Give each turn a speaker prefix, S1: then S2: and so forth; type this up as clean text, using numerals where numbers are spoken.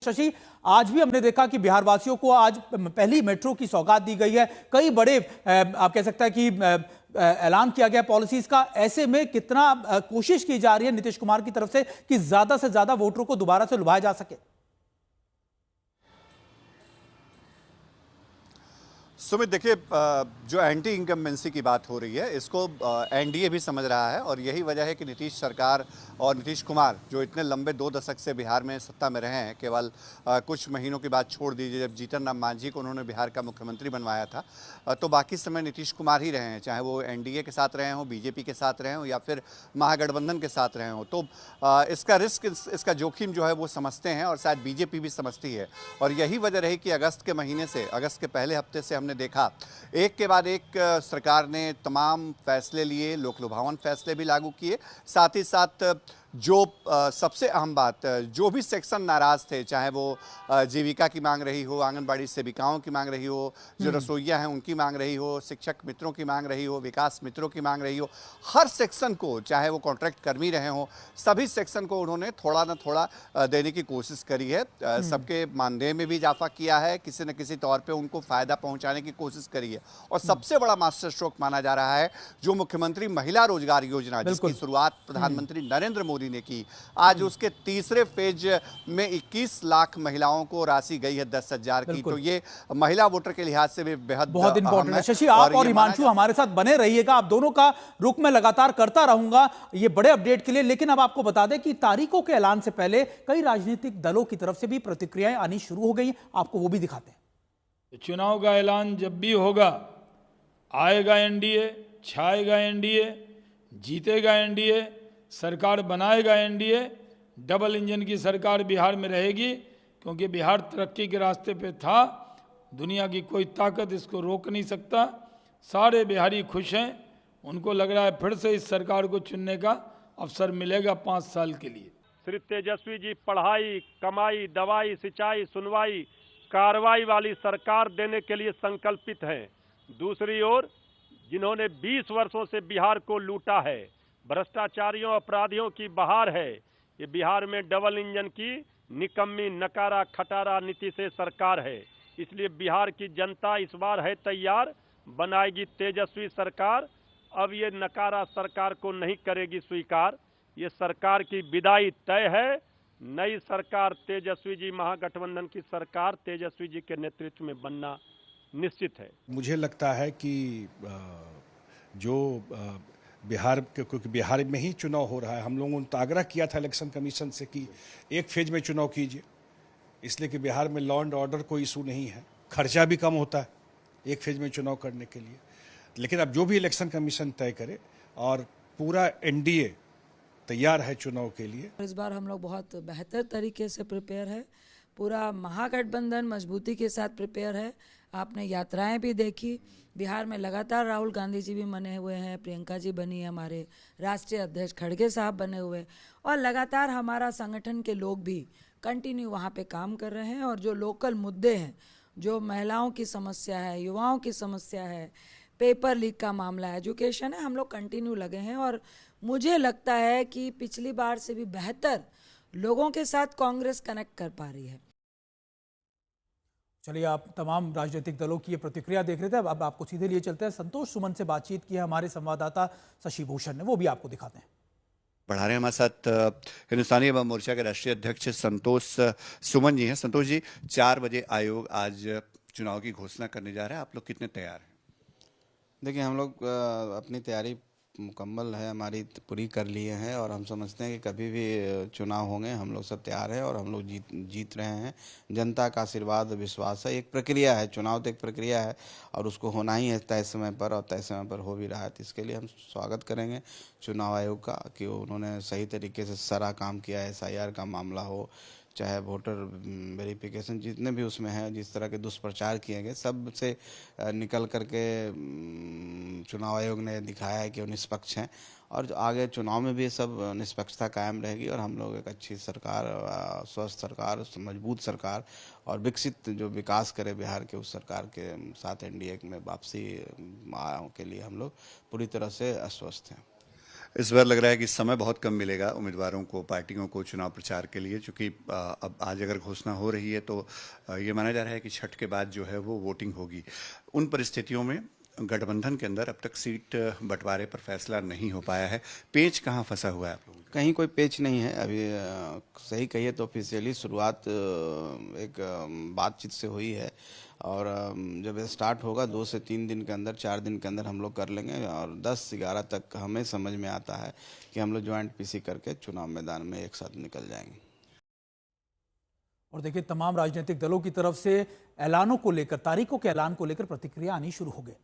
S1: शशि, आज भी हमने देखा कि बिहार वासियों को आज पहली मेट्रो की सौगात दी गई है। कई बड़े आप कह सकते हैं कि ऐलान किया गया पॉलिसीज का। ऐसे में कितना कोशिश की जा रही है नीतीश कुमार की तरफ से कि ज्यादा से ज्यादा वोटरों को दोबारा से लुभाया जा सके?
S2: सुमित, देखिए, जो एंटी इनकम्बेंसी की बात हो रही है इसको एनडीए भी समझ रहा है और यही वजह है कि नीतीश सरकार और नीतीश कुमार जो इतने लंबे 2 दशक से बिहार में सत्ता में रहे हैं, केवल कुछ महीनों की बात छोड़ दीजिए जब जीतन राम मांझी को उन्होंने बिहार का मुख्यमंत्री बनवाया था, तो बाकी समय नीतीश कुमार ही रहे हैं, चाहे वो एनडीए के साथ रहे हों, बीजेपी के साथ रहे हों या फिर महागठबंधन के साथ रहे हों। तो इसका रिस्क, इसका जोखिम जो है वो समझते हैं और शायद बीजेपी भी समझती है। और यही वजह रही कि अगस्त के पहले हफ्ते से हमने देखा एक के बाद एक सरकार ने तमाम फैसले लिए, लोक लुभावन फैसले भी लागू किए। साथ ही साथ जो सबसे अहम बात, जो भी सेक्शन नाराज थे, चाहे वो जीविका की मांग रही हो, आंगनबाड़ी सेविकाओं की मांग रही हो, जो रसोइया हैं उनकी मांग रही हो, शिक्षक मित्रों की मांग रही हो, विकास मित्रों की मांग रही हो, हर सेक्शन को, चाहे वो कॉन्ट्रैक्ट कर्मी रहे हों, सभी सेक्शन को उन्होंने थोड़ा ना थोड़ा देने की कोशिश करी है। सबके मानदेय में भी इजाफा किया है, किसी न किसी तौर पर उनको फ़ायदा पहुँचाने की कोशिश करी है। और सबसे बड़ा मास्टर स्ट्रोक माना जा रहा है जो मुख्यमंत्री महिला रोजगार योजना, जिसकी शुरुआत प्रधानमंत्री नरेंद्र मोदी ने की, आज उसके तीसरे फेज में 21 लाख महिलाओं को राशि गई है 10,000 की। तो ये महिला वोटर के लिहाज से भी बहुत
S1: इंपॉर्टेंट है। शशि, आप और हिमांशु हमारे साथ बने रहिएगा, आप दोनों का रुख मैं लगातार करता रहूंगा ये बड़े अपडेट के लिए। लेकिन अब आपको बता दें कि तारीखों के ऐलान से पहले कई राजनीतिक दलों की तरफ से भी प्रतिक्रियाएं आनी शुरू हो गई, आपको वो भी दिखाते हैं।
S3: चुनाव का ऐलान जब भी होगा, आएगा एनडीए, छाएगा एनडीए, जीतेगा एनडीए, सरकार बनाएगा एनडीए, डबल इंजन की सरकार बिहार में रहेगी, क्योंकि बिहार तरक्की के रास्ते पे था। दुनिया की कोई ताकत इसको रोक नहीं सकता। सारे बिहारी खुश हैं, उनको लग रहा है फिर से इस सरकार को चुनने का अवसर मिलेगा 5 साल के लिए।
S4: श्री तेजस्वी जी पढ़ाई, कमाई, दवाई, सिंचाई, सुनवाई, कार्रवाई वाली सरकार देने के लिए संकल्पित हैं। दूसरी ओर जिन्होंने 20 वर्षों से बिहार को लूटा है, भ्रष्टाचारियों, अपराधियों की बहार है, ये बिहार में डबल इंजन की निकम्मी, नकारा, खटारा नीति से सरकार है। इसलिए बिहार की जनता इस बार है तैयार, बनाएगी तेजस्वी सरकार। अब ये नकारा सरकार को नहीं करेगी स्वीकार, ये सरकार की विदाई तय है। नई सरकार तेजस्वी जी, महागठबंधन की सरकार तेजस्वी जी के नेतृत्व में बनना निश्चित है।
S5: मुझे लगता है कि जो बिहार, क्योंकि बिहार में ही चुनाव हो रहा है, हम लोगों ने तो आग्रह किया था इलेक्शन कमीशन से कि एक फेज में चुनाव कीजिए, इसलिए कि बिहार में लॉ एंड ऑर्डर कोई इशू नहीं है, खर्चा भी कम होता है एक फेज में चुनाव करने के लिए। लेकिन अब जो भी इलेक्शन कमीशन तय करे, और पूरा एनडीए तैयार है चुनाव के लिए।
S6: इस बार हम लोग बहुत बेहतर तरीके से प्रिपेयर है, पूरा महागठबंधन मजबूती के साथ प्रिपेयर है। आपने यात्राएं भी देखी, बिहार में लगातार राहुल गांधी जी भी बने हुए हैं, प्रियंका जी बनी है, हमारे राष्ट्रीय अध्यक्ष खड़गे साहब बने हुए, और लगातार हमारा संगठन के लोग भी कंटिन्यू वहाँ पे काम कर रहे हैं। और जो लोकल मुद्दे हैं, जो महिलाओं की समस्या है, युवाओं की समस्या है, पेपर लीक का मामला, एजुकेशन है, हम लोग कंटिन्यू लगे हैं। और मुझे लगता है कि पिछली बार से भी बेहतर लोगों के साथ कांग्रेस कनेक्ट कर पा रही है।
S1: चलिए, आप तमाम राजनीतिक दलों की ये प्रतिक्रिया देख रहे थे। अब आपको सीधे लिए चलते हैं, संतोष सुमन से बातचीत की है हमारे संवाददाता शशि भूषण ने, वो भी आपको दिखाते हैं।
S2: बढ़ा रहे हैं हमारे साथ हिंदुस्तानी अवाम मोर्चा के राष्ट्रीय अध्यक्ष संतोष सुमन जी हैं। संतोष जी, 4 बजे आयोग आज चुनाव की घोषणा करने जा रहा है, आप लोग कितने तैयार हैं?
S7: देखिए, हम लोग अपनी तैयारी मुकम्मल है, हमारी पूरी कर लिए हैं, और हम समझते हैं कि कभी भी चुनाव होंगे, हम लोग सब तैयार हैं और हम लोग जीत रहे हैं। जनता का आशीर्वाद, विश्वास है। एक प्रक्रिया है, चुनाव तो एक प्रक्रिया है और उसको होना ही है तय समय पर, और तय समय पर हो भी रहा है। तो इसके लिए हम स्वागत करेंगे चुनाव आयोग का कि उन्होंने सही तरीके से सारा काम किया है। SIR का मामला हो, चाहे वोटर वेरिफिकेशन, जितने भी उसमें है, जिस तरह के दुष्प्रचार किए गए, सब से निकल करके चुनाव आयोग ने दिखाया है कि वो निष्पक्ष हैं, और जो आगे चुनाव में भी सब निष्पक्षता कायम रहेगी और हम लोग एक अच्छी सरकार, स्वस्थ सरकार, मजबूत सरकार और विकसित जो विकास करे बिहार के, उस सरकार के साथ एनडीए में वापसी के लिए हम लोग पूरी तरह से आश्वस्त हैं।
S2: इस बार लग रहा है कि समय बहुत कम मिलेगा उम्मीदवारों को, पार्टियों को चुनाव प्रचार के लिए, चूंकि अब आज अगर घोषणा हो रही है तो ये माना जा रहा है कि छठ के बाद जो है वो वोटिंग होगी। उन परिस्थितियों में गठबंधन के अंदर अब तक सीट बंटवारे पर फैसला नहीं हो पाया है। पेच कहाँ फंसा हुआ है आप लोगों का?
S7: कहीं कोई पेच नहीं है अभी। सही कहिए तो ऑफिशियली शुरुआत एक बातचीत से हुई है, और जब ये स्टार्ट होगा 2 से 3 दिन के अंदर, 4 दिन के अंदर हम लोग कर लेंगे, और 10-11 तक हमें समझ में आता है कि हम लोग ज्वाइंट पीसी करके चुनाव मैदान में एक साथ निकल जाएंगे।
S1: और देखिए, तमाम राजनीतिक दलों की तरफ से ऐलानों को लेकर, तारीखों के ऐलान को लेकर प्रतिक्रिया आनी शुरू हो गई।